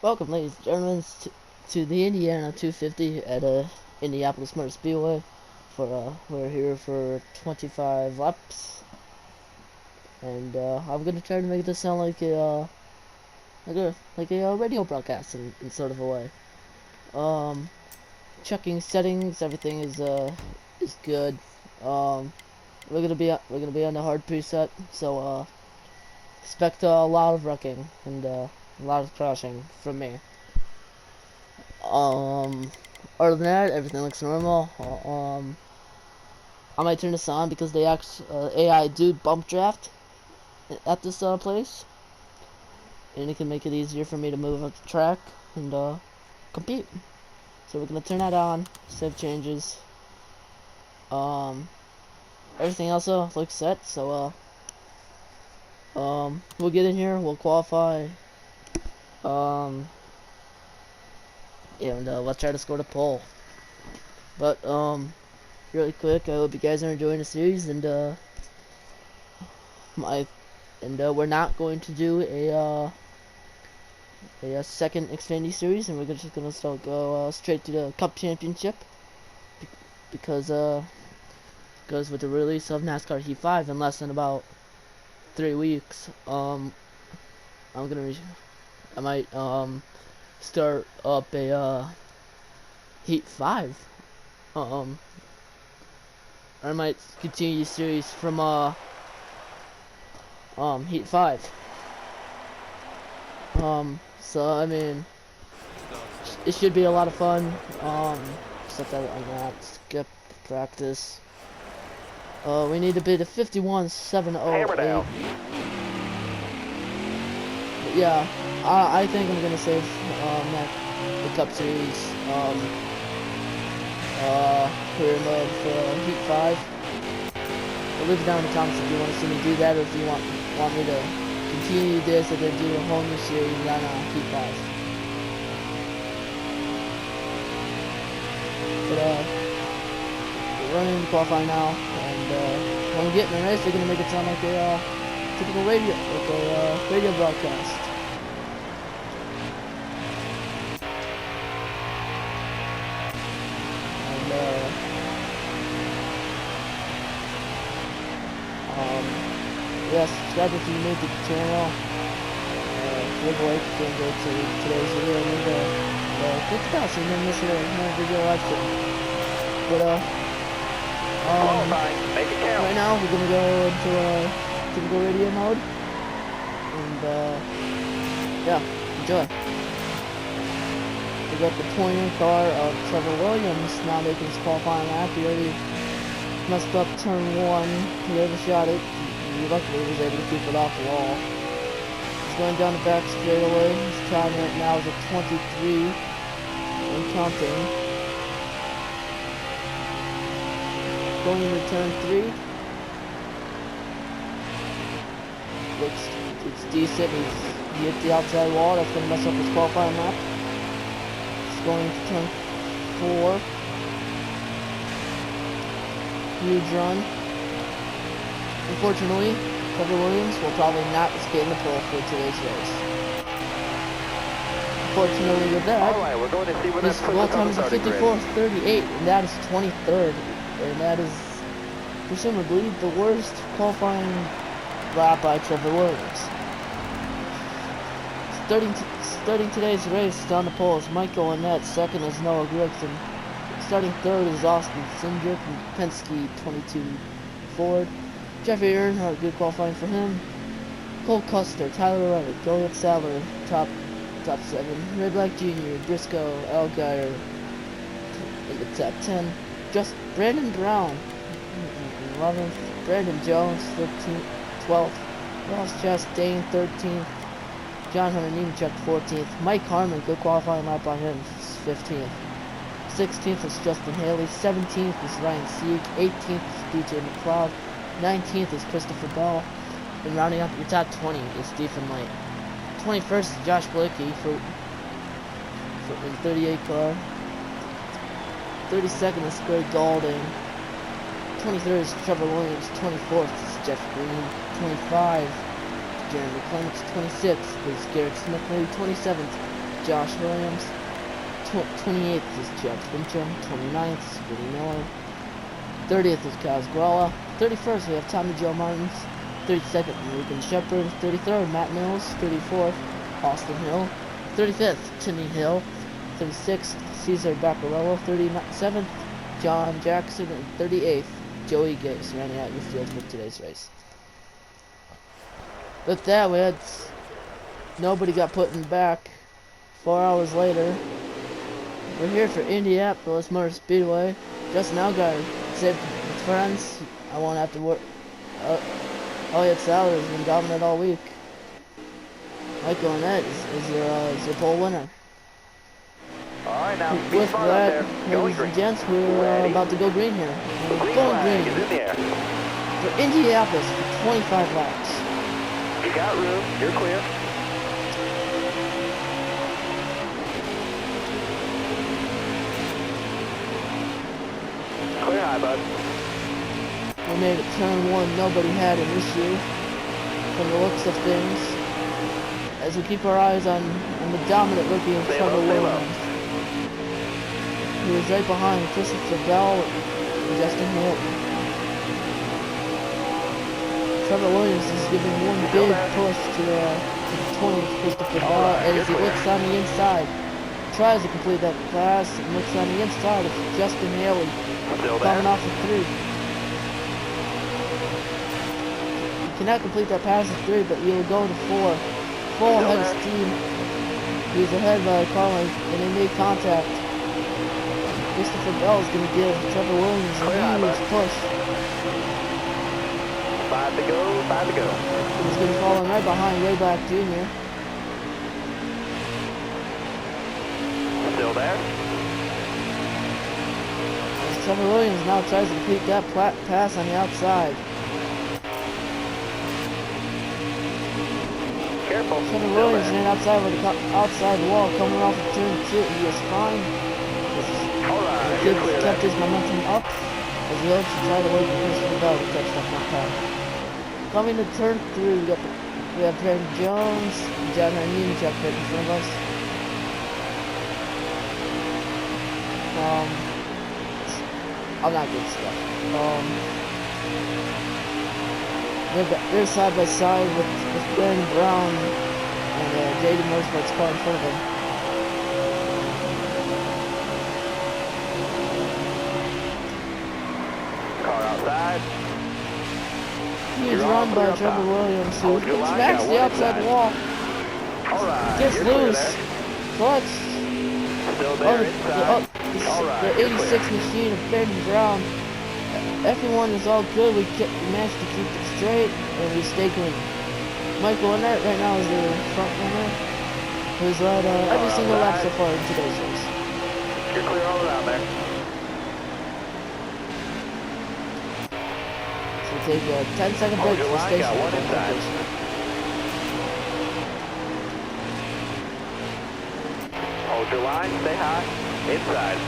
Welcome, ladies and gentlemen, to the Indiana 250 at Indianapolis Motor Speedway. We're here for 25 laps, and I'm gonna try to make this sound like a radio broadcast in sort of a way. Checking settings, everything is good. We're gonna be on the hard preset, so expect a lot of wrecking and a lot of crashing from me. Other than that, everything looks normal. I might turn this on because they AI do bump draft at this place, and it can make it easier for me to move up the track and compete. So we're gonna turn that on, save changes. Everything else looks set. So we'll get in here, we'll qualify. And let's try to score the pole. But really quick, I hope you guys are enjoying the series, and we're not going to do a second Xfinity series, and we're just gonna go straight to the Cup Championship because with the release of Nascar Heat 5 in less than about 3 weeks, I might start up a Heat 5. I might continue the series from Heat 5. So I mean, it should be a lot of fun. Except that I'm not skip practice. We need to beat a 51.708. Yeah, I think I'm gonna save the Cup Series career mode for Heat 5. But leave it down in the comments if you want to see me do that, or if you want me to continue this and then do a whole new series on Heat 5. But we're running into qualifying now, and when we get in the race, they're gonna make it sound like a typical radio broadcast. Yeah, subscribe if you're new to the channel. Leave a like if you enjoyed today's video, and click the bell so you don't miss another video I live stream. But right now we're gonna go into typical radio mode, and yeah, enjoy. We got the pointer car of Trevor Williams now making his qualifying lap. He already messed up turn 1. He overshot it. He luckily was able to keep it off the wall. He's going down the back straightaway. His time right now is at 23 and counting. Going into turn 3. It's decent. He hit the outside wall. That's going to mess up his qualifying lap. He's going to turn 4. Huge run. Unfortunately, Trevor Williams will probably not escape the pole for today's race. Unfortunately with that, his goal time is a 54.38, and that is 23rd, and that is presumably the worst qualifying lap by Trevor Williams. Starting today's race down the pole is Michael Annette, second is Noah Grigson, starting third is Austin Cindric from Penske 22 Ford. Jeffrey Earnhardt, good qualifying for him. Cole Custer, Tyler Reddick, Elliott Sadler, top 7. Ray Black Jr., Briscoe, Allgaier in the top 10. Just Brandon Brown, 11th. Brandon Jones, 13th, 12th. Ross Chastain, 13th. John Hunter Nemechek, 14th. Mike Harmon, good qualifying lap by him, 15th. 16th is Justin Haley. 17th is Ryan Sieg. 18th is DJ McLeod. 19th is Christopher Bell, and rounding out your top 20 is Stephen Light. 21st is Josh Blakey for in 38 car. 32nd is Greg Galding. 23rd is Trevor Williams. 24th is Jeff Green. 25 is Jeremy Clements. 26th is Garrett Smith. 27th Josh Williams. 28th is Jeff Fincham. 29th is Billy Miller. 30th is Kaz Gralla. 31st we have Tommy Joe Martins. 32nd Lincoln Shepard. 33rd Matt Mills. 34th Austin Hill. 35th Timmy Hill. 36th Cesar Baccarello. 37th John Jackson. And 38th Joey Gase rounding out your field for today's race. With that, we had nobody got put in the back. 4 hours later, we're here for Indianapolis Motor Speedway. Justin Allgaier said with friends, I won't have to work. Elliott Sauer has been dominant all week. Michael Annette is your pole winner. Alright, now With that, ladies and gents, we're about to go green here. We're going green for Indianapolis for 25 laps. You got room, you're clear. Clear high, bud. We made it turn one, nobody had an issue from the looks of things. As we keep our eyes on the dominant rookie of Trevor Williams. He was right behind Christopher Bell and Justin Hamilton. Trevor Williams is giving one big push to the 20th Christopher Bell, and as he looks on the inside, tries to complete that pass and looks on the inside of Justin Haley, coming off of 3. He cannot complete that pass at 3, but he will go to 4. Full ahead of steam. He's ahead by a car length, and they made contact. Christopher Bell is going to give Trevor Williams a huge push. 5 to go, 5 to go. He's going to fall in right behind Wayback Jr. Still there? As Trevor Williams now tries to complete that pass on the outside. Careful. Trevor Williams ran outside with the outside wall coming off of turn 2. He was fine. He kept his momentum up as he hopes to try to wait for Christopher Bell to catch that front car. Coming to turn 3, we have Brandon Jones, John Ryan, Jack right in front of us. I'm not good stuff. They're side by side with Brandon Brown and Jaden Motorsports car in front of him. Car outside. Huge run by Trevor Williams, who smacks the outside wall. Gets loose. Clutch. Still there inside. The 86 machine of Brandon Brown. Everyone is all good. We managed to keep it straight, and we stay clean. Michael Annette right now is the front runner, who's led every single lap so far in today's race. You're clear all around there. So we'll take a 10-second break for station identification. Hold your line, stay high, inside.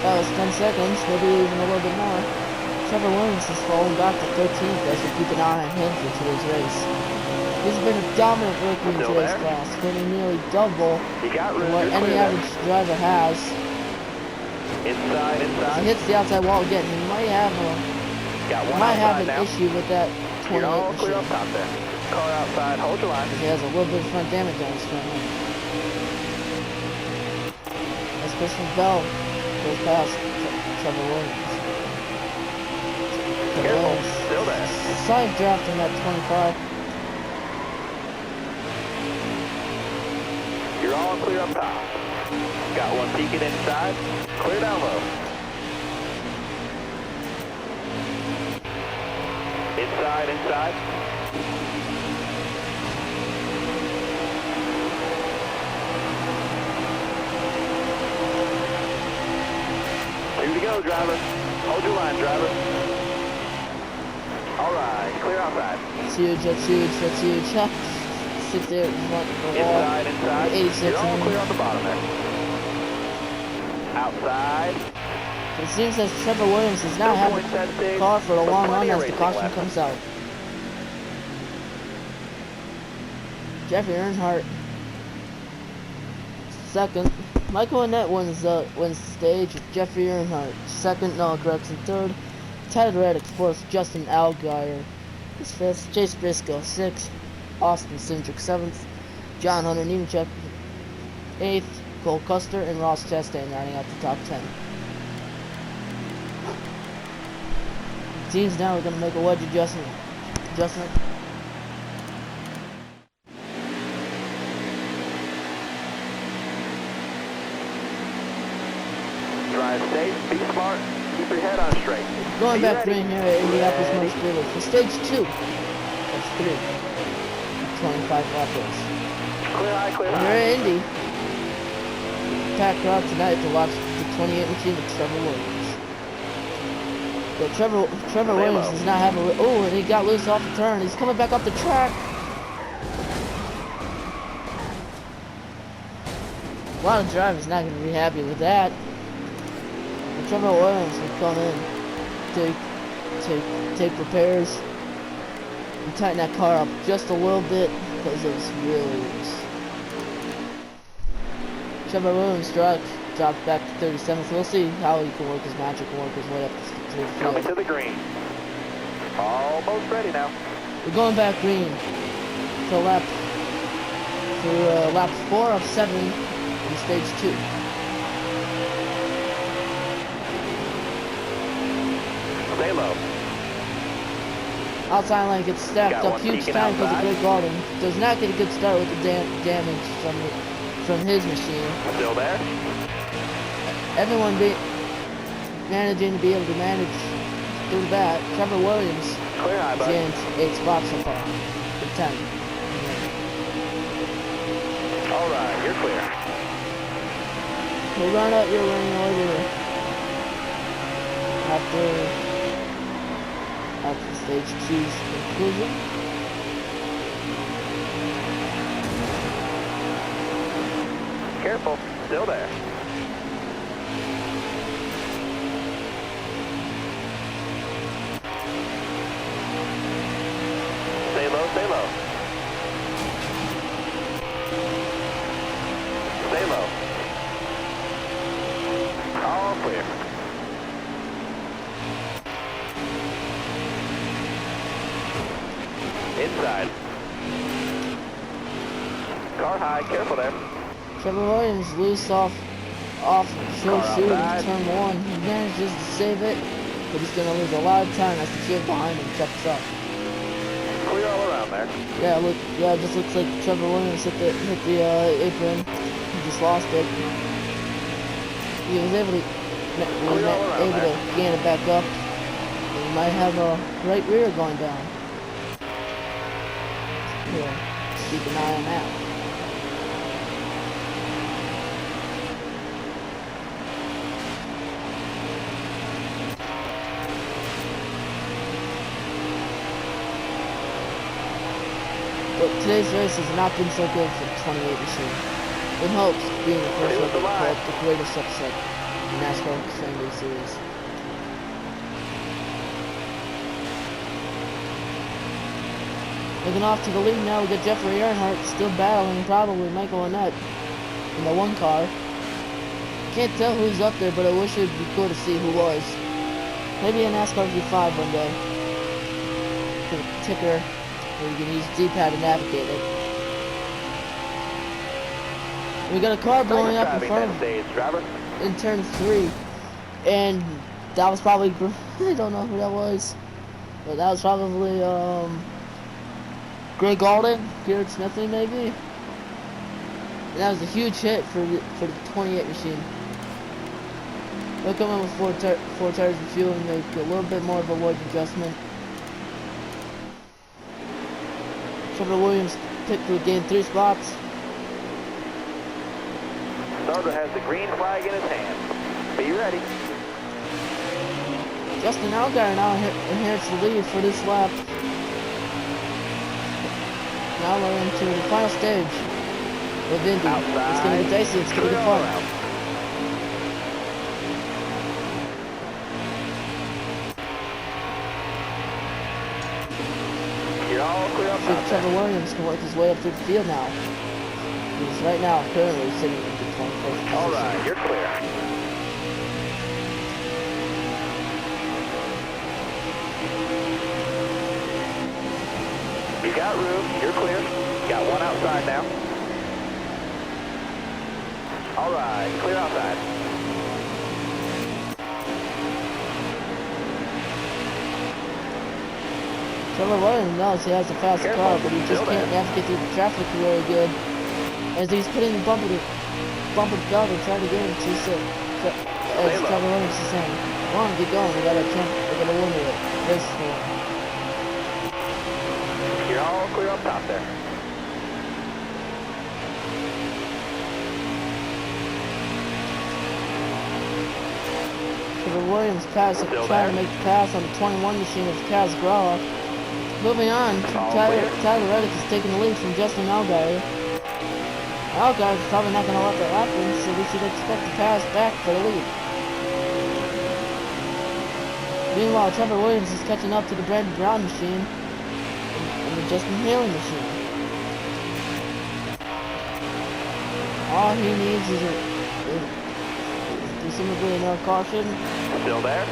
That was 10 seconds, maybe even a little bit more. Trevor Williams is falling back to 13th as we keep an eye on him for today's race. He's been a dominant rookie in today's class, winning nearly double what any average driver has. Inside. He hits the outside wall again. He might have an issue with that 28 machine. Clear up top there. Car outside, hold your line. He has a little bit of front damage on his front end. As Christopher Bell goes past Trevor Williams. Careful, still there. Side drafting at 25. You're all clear up top. Got one peeking inside. Clear down low. Inside. 2 to go, driver. Hold your line, driver. All right, clear outside. That's huge. Sit there in front of the wall. Inside. 86 You're all clear on the bottom there. Outside. It seems that Trevor Williams has not had the car for a long run as the caution comes out. Jeffrey Earnhardt second. Michael Annett wins the stage with Jeffrey Earnhardt second. Noah Gragson third. Ted Reddick fourth. Justin Allgaier is fifth. Chase Briscoe sixth. Austin Cindric seventh. John Hunter Nemechek eighth. Cole Custer and Ross Chastain rounding out the top 10. Teams now are going to make a wedge adjustment. Drive safe, be smart, keep your head on straight. Going back green here at Indianapolis Motor Speedway for stage 2. That's 3. 25 lap race. Clear high, clear We're high. at Indy. Packed crowd tonight to watch the 28 machine with Trevor Williams. But Trevor Williams does not have a... Oh, and he got loose off the turn. He's coming back up the track. A lot of drivers not going to be happy with that. But Trevor Williams will come in, take repairs, and tighten that car up just a little bit because it was really loose. Trevor Williams dropped back to 37th. We'll see how he can work his magic and work his way up to the Coming field. to the green. Almost ready now. We're going back green for lap 4 of 7 in stage 2. Stay low. Outside line gets stacked Got up one huge peeking time because of outside. Greg Gardner. Does not get a good start with the damage from his machine. Still there? Everyone managing to be able to manage through the back. Trevor Williams Clear high, is bud. in 8 spots so far. For 10. All right, you're clear. We'll run up your running order after stage 2's conclusion. Careful. Still there. Stay low, stay low. Stay low. All clear. Inside. Car high, careful there. Trevor Williams loose off short Car suit outside. in turn 1. He manages to save it, but he's going to lose a lot of time as the kid behind him checks up. Clear all around there. Yeah, it just looks like Trevor Williams hit the apron. He just lost it. He was able to gain it back up. He might have a right rear going down. Yeah, keep an eye on that. But today's race has not been so good for the 28 machine. In hopes of being the first one to pull up the greatest upset in Nascar Xfinity Series. Looking off to the lead now, we got Jeffrey Earnhardt still battling probably Michael Annett in the 1 car. Can't tell who's up there, but I wish it would be cool to see who was. Maybe a NASCAR V5 one day. Put a ticker where you can use D-pad to navigate it. We got a car blowing up in front of in turn 3, and that was probably I don't know who that was, but that was probably Greg Gardner, Garrett Smithy maybe. And that was a huge hit for the 28 machine. They'll come in with four tires of fuel and make a little bit more of a wedge adjustment. Trevor Williams picked to gain 3 spots. Starter has the green flag in his hand. Be ready. Justin Allgaier now inherits the lead for this lap. Now we're into the final stage of Indy. Outside. It's going to be dicey, it's going to be fun. You're all clear up see if Trevor Williams can work his way up through the field now. He's right now currently sitting in the 21st position. All right, you're clear. You got room, you're clear. Got one outside now. All right, clear outside. Trevor Williams knows he has a fast car, but he just can't navigate through the traffic very good. As he's putting bumper to cover, trying to get him to sit. As Trevor Williams is saying, come on, get going, we gotta win it. This one. You're all clear up top there. Trevor Williams trying to make the pass on the 21 machine of Kaz Gralla. Moving on, Tyler Reddick is taking the lead from Justin Allgaier. Allgaier's probably not going to let that happen, so we should expect the pass back for the lead. Meanwhile, Trevor Williams is catching up to the Brandon Brown machine and the Justin Haley machine. All he needs is presumably another caution. Still there?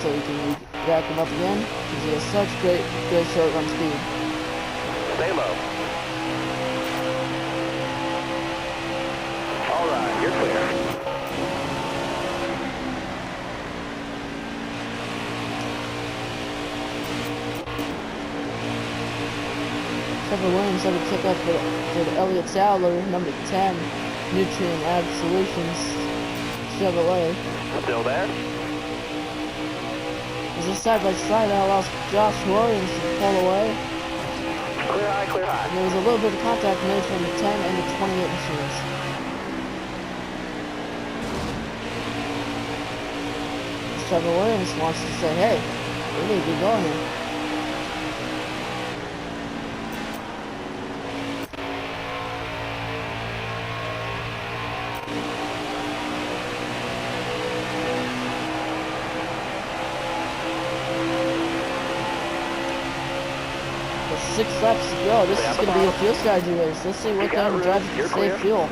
So he can rack him up again, because he has such great short run speed. Stay low. All right, you're clear. Trevor Williams had to check up for the Elliott Sadler, number 10, Nutrient Ag Solutions, Chevrolet. Still there? As a side-by-side that allows Josh Williams to pull away. Clear high, clear high. And there was a little bit of contact made from the 10 and the 28 machines. Trevor Williams wants to say, hey, we need to get going here. With 6 laps to go, this is going to be a fuel strategy race. Let's see what kind of drives can save fuel.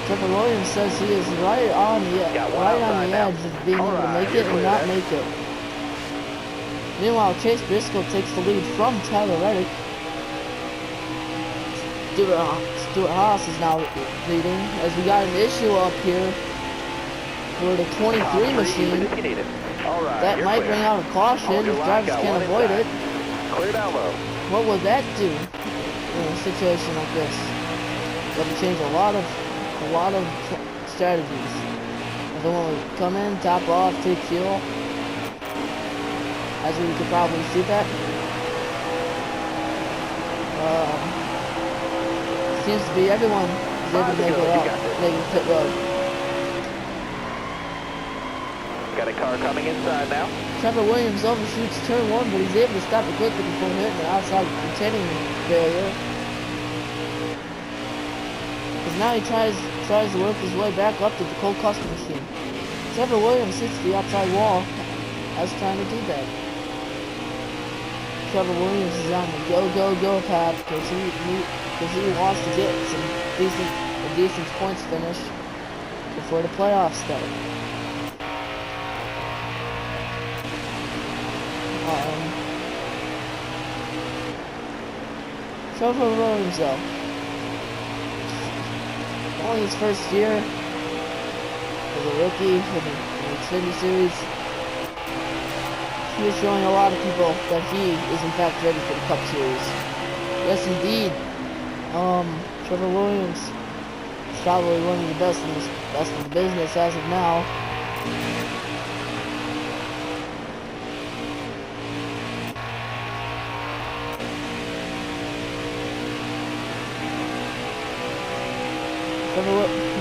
Trevor Williams says he is right on the edge of being able to make it and not make it. Meanwhile, Chase Briscoe takes the lead from Tyler Reddick. Stuart Haas is now leading, as we got an issue up here for the 23 machine. That might bring out a caution if drivers can't avoid it. Clear down low. What would that do in a situation like this? That would change a lot of strategies. Everyone would come in, top off, take fuel. As we could probably see that. Seems to be everyone is able to make it up, making pit road. Got a car coming inside now. Trevor Williams overshoots turn 1, but he's able to stop it quickly before hitting the outside retaining barrier. Because now he tries to work his way back up to the Cole Custer machine. Trevor Williams hits the outside wall as trying to do that. Trevor Williams is on the go path because he wants to get some decent points finished before the playoffs start. Trevor Williams though, only his first year as a rookie in the Xfinity Series, he is showing a lot of people that he is in fact ready for the Cup Series. Yes indeed, Trevor Williams is probably one of the best in the business as of now.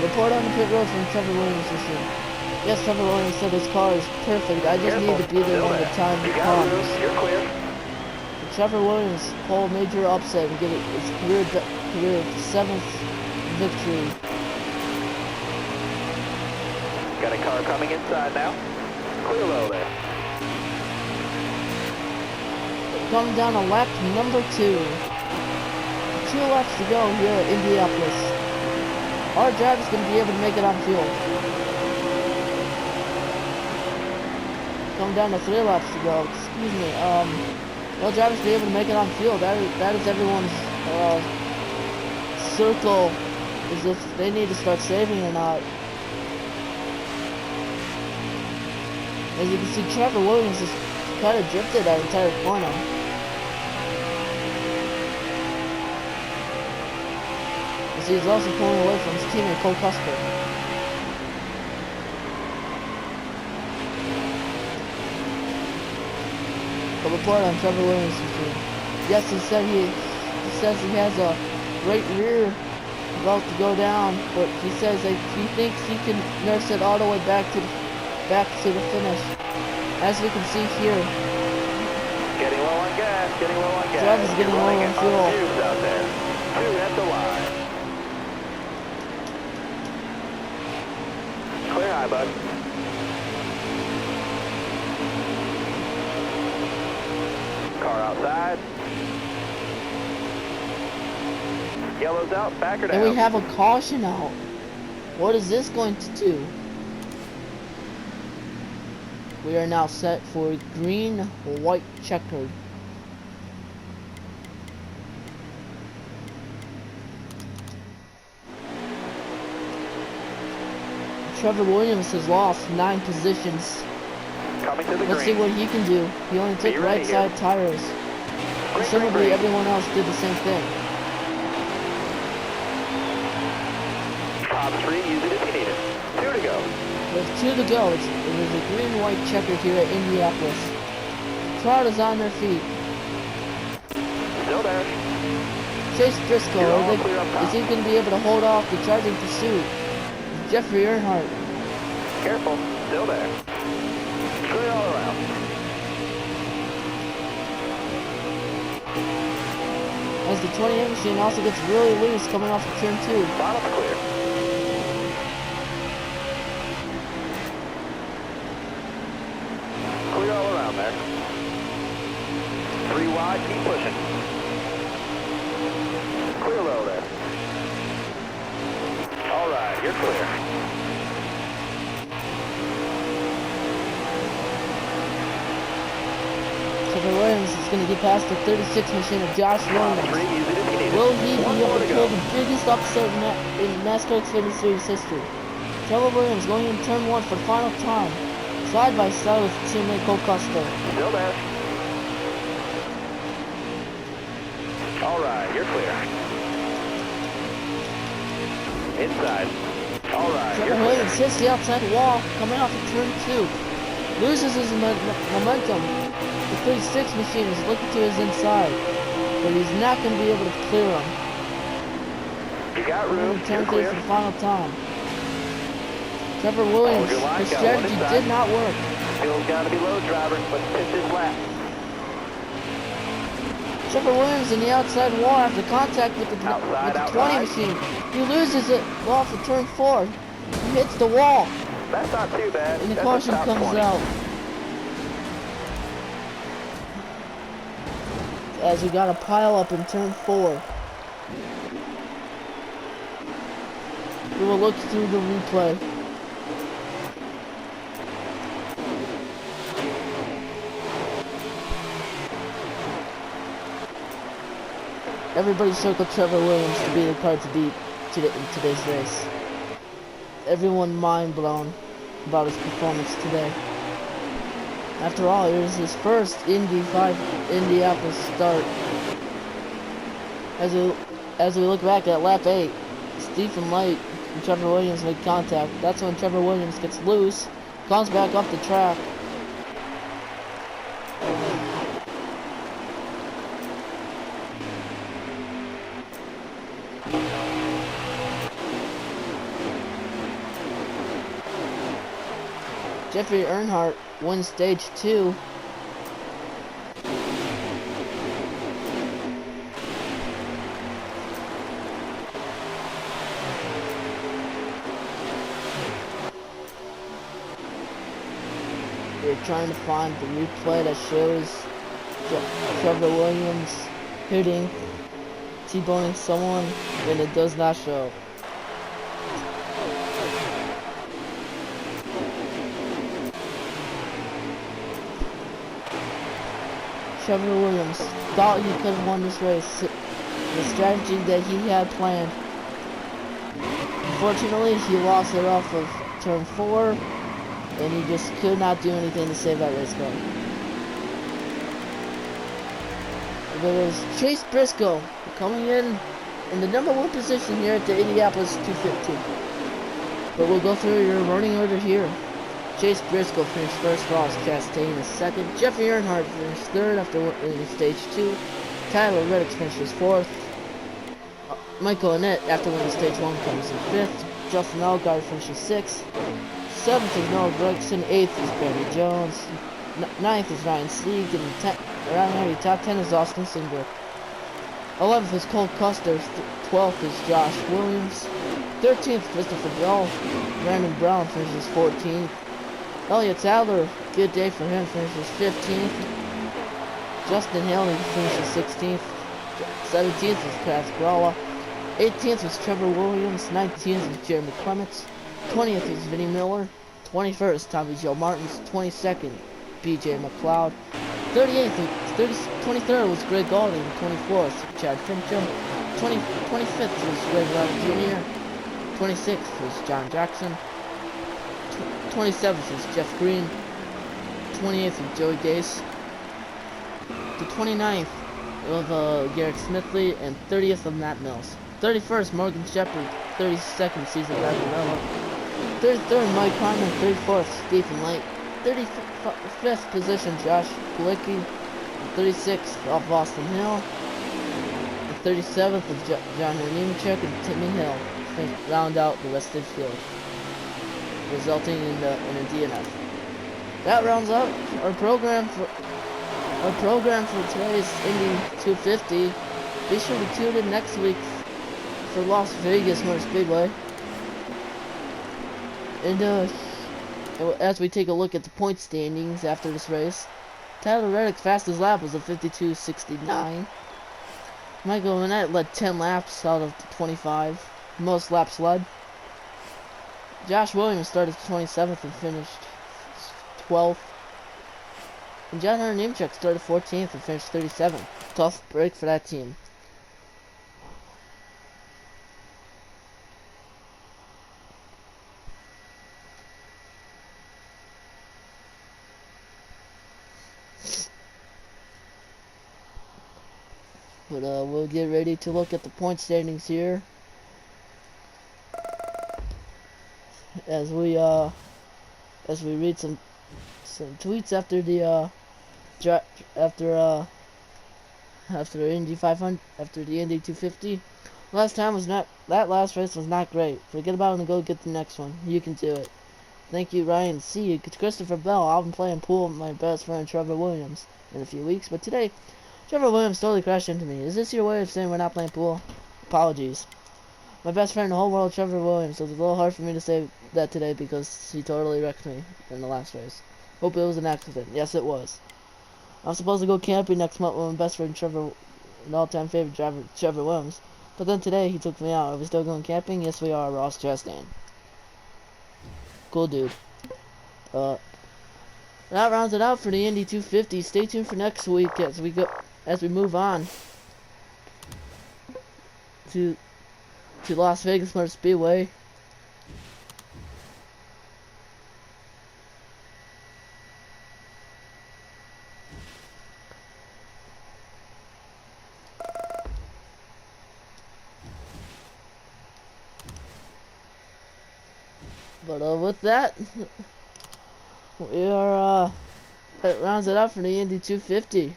Report on the pit road from Trevor Williams machine. Yes, Trevor Williams said his car is perfect. I just need to be there when the time comes. You're clear. Trevor Williams pull a major upset and get his career 7th victory. Got a car coming inside now. Clear low there. coming down to lap number 2. 2 laps to go here at Indianapolis. Our driver's going to be able to make it on fuel. Coming down to 3 laps to go. Excuse me. Our driver's going to be able to make it on fuel. That is everyone's circle. Is if they need to start saving or not. As you can see, Trevor Williams has kind of drifted that entire corner. As he's also pulling away from his teammate Cole Custer. A report on Trevor Williams' machine. Yes, he says he has a right rear about to go down, but he says that he thinks he can nurse it all the way back to the finish. As we can see here, Getting low on gas, getting low on gas. Travis is getting low on fuel. Out there. 2 at the line. Clear high, bud. Car outside. Yellow's out, back or down. and we have a caution out. What is this going to do? We are now set for green, white checkered. Trevor Williams has lost 9 positions. Coming to the Let's green. see what he can do. He only took right side tires. Presumably everyone else did the same thing. Top 3, use it if you need it. 2 to go. With 2 to go, it is a green-white checker here at Indianapolis. Crowd is on their feet. Still there. Chase Briscoe, is he going to be able to hold off the charging pursuit? Jeffrey Earnhardt. Careful. Still there. Clear all around. As the 28 machine also gets really loose coming off of turn 2. Bottom's clear. Clear all around there. 3 wide, keep pushing. Clear low there. All right, you're clear. Trevor Williams is going to get past the 36 machine of Josh Top 3, Williams. use it if you need it. Will he be 1 able more to to pull go. the biggest upset in NASCAR Xfinity Series history? Trevor Williams going in turn 1 for the final time. Side by side with teammate Cole Custer. Still there. All right, you're clear. Inside. All right, you're Trevor clear. Williams hits the outside wall coming off of turn 2. Loses his momentum. The 36 machine is looking to his inside, but he's not going to be able to clear him. You got room. Turn You're 3 clear. for the final time. Trevor Williams, Hold your line, his got strategy one inside. did not work. Fuel's got to be low, driver. Let's pitch this lap. Trevor Williams in the outside wall after contact with the, Outside, with the 20 outside. machine. He loses it off of turn 4. He hits the wall, That's not too bad. and the That's caution a top comes 20. out. As we got a pile up in turn 4. We will look through the replay. Everybody circled Trevor Williams to be the car to beat in today's race. Everyone mind blown about his performance today. After all, it was his first Indy 5 Indianapolis start. As we look back at lap 8, Stephen Light and Trevor Williams make contact. That's when Trevor Williams gets loose, comes back up the track. Jeffrey Earnhardt wins stage 2. We're trying to find the replay that shows Trevor Williams hitting, T-boning someone, and it does not show. Trevor Williams thought he could have won this race. The strategy that he had planned. Unfortunately, he lost it off of turn 4, and he just could not do anything to save that race car. But it was Chase Briscoe coming in the number 1 position here at the Indianapolis 250. But we'll go through your running order here. Chase Briscoe finished first, Ross Chastain is second, Jeffrey Earnhardt finished third after winning stage 2, Tyler Reddick finishes 4th, Michael Annett after winning stage 1 comes in 5th, Justin Allgaier finishes 6th, 7th is Noah Gragson, 8th is Barry Jones, 9th is Ryan Sieg, and around the top 10 is Austin Cindric. 11th is Cole Custer, 12th is Josh Williams, 13th Christopher Bell, Brandon Brown finishes 14th, Elliott Sadler, good day for him, finishes 15th, Justin Haley finishes 16th, 17th is Pat Gralla, 18th is Trevor Williams, 19th is Jeremy Clements, 20th is Vinnie Miller, 21st Tommy Joe Martins, 22nd BJ McLeod, 23rd was Greg Gaulding, 24th Chad Fincham, 25th was Greg Love Jr., 26th was John Jackson, 27th is Jeff Green, 28th is Joey Gase, the 29th of Garrett Smithley, and 30th of Matt Mills. 31st Morgan Shepard, 32nd Cesar Gabriella, 33rd Mike Harmon, 34th Stephen Light, 35th position Josh Kulicki, 36th off Boston Hill, and 37th is John Nemechek and Timmy Hill to round out the rest of the field, resulting in a DNF. That rounds up our program for today's Indy 250. Be sure to tune in next week for Las Vegas Motor Speedway. And as we take a look at the point standings after this race, Tyler Reddick's fastest lap was a 52.69. Michael Annett led 10 laps out of the 25, most laps led. Josh Williams started 27th and finished 12th. And John Hunter Nemechek started 14th and finished 37th. Tough break for that team. But we'll get ready to look at the point standings here. As we read some tweets after the after Indy 500, after the Indy 250. Last race was not great. Forget about it and go get the next one. You can do it. Thank you, Ryan C. Christopher Bell. I'll be playing pool with my best friend Trevor Williams in a few weeks, but today Trevor Williams totally crashed into me. Is this your way of saying we're not playing pool? Apologies. My best friend in the whole world, Trevor Williams. So it's a little hard for me to say that today because he totally wrecked me in the last race. Hope it was an accident. Yes, it was. I'm supposed to go camping next month with my best friend Trevor, an all-time favorite driver, Trevor Williams. But then today he took me out. Are we still going camping? Yes, we are. Ross Chastain. Cool dude. That rounds it out for the Indy 250. Stay tuned for next week as we move on to Las Vegas Motor Speedway. But with that, we are that rounds it out for the Indy 250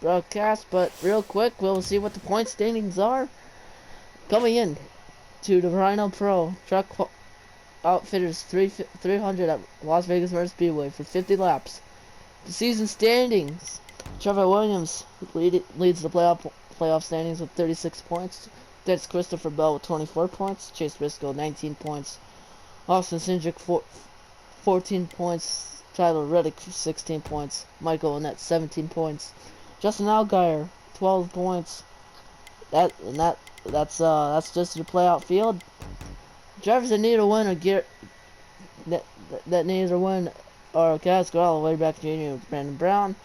broadcast. But real quick, we'll see what the point standings are coming in to the Rhino Pro Truck Outfitters 300 at Las Vegas Motor Speedway for 50 laps. The season standings: Trevor Williams leads the playoff standings with 36 points. That's Christopher Bell with 24 points. Chase Briscoe 19 points. Austin Cindric 14 points. Tyler Reddick 16 points. Michael Annette 17 points. Justin Allgaier 12 points. That's just your playout field. Drivers that need a win or that needs a win are Cass Garrell, way back Jr. Brandon Brown.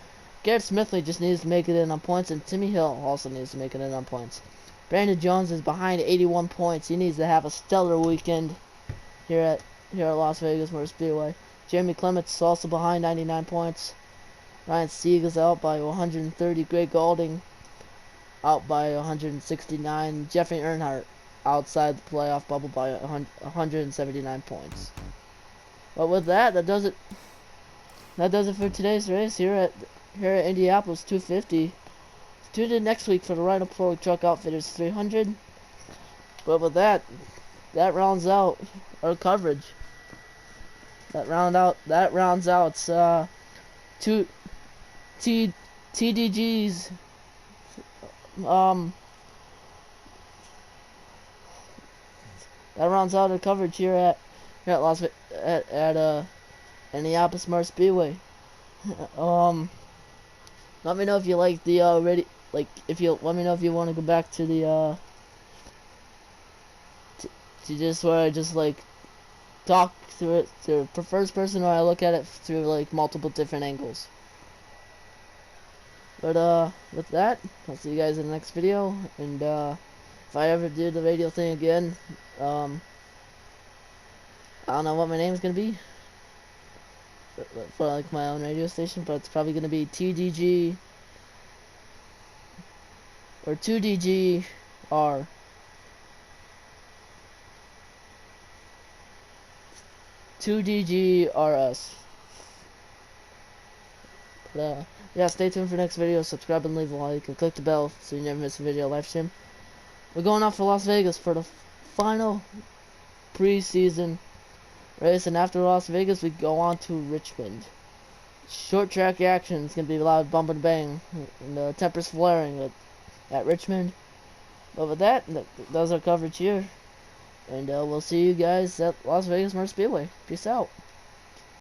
Garrett Smithley just needs to make it in on points, and Timmy Hill also needs to make it in on points. Brandon Jones is behind 81 points. He needs to have a stellar weekend here at Las Vegas Motor Speedway. Jeremy Clements is also behind 99 points. Ryan Sieg is out by 130. Greg Galding out by 169. Jeffrey Earnhardt outside the playoff bubble by 179 points. But with that does it. That does it for today's race here at Indianapolis 250. Tune in next week for the Rhino Pro Truck Outfitters 300. But with that rounds out our coverage. That rounds out two TDGs. That rounds out our coverage here at Indianapolis Motor Speedway. Let me know if you like the let me know if you want to go back to the to just where I just like talk through it through first person, or I look at it through like multiple different angles. But with that, I'll see you guys in the next video, and if I ever do the radio thing again, I don't know what my name is gonna be for like my own radio station, but it's probably gonna be TDG or 2DGR. $2DGRS. But yeah, stay tuned for next video. Subscribe and leave a like, and click the bell so you never miss a video live stream. We're going off for Las Vegas for the final preseason race, and after Las Vegas we go on to Richmond. Short track action is gonna be loud bump and bang, and the tempers flaring at Richmond. But with that, that's our coverage here, and we'll see you guys at Las Vegas Motor Speedway. Peace out.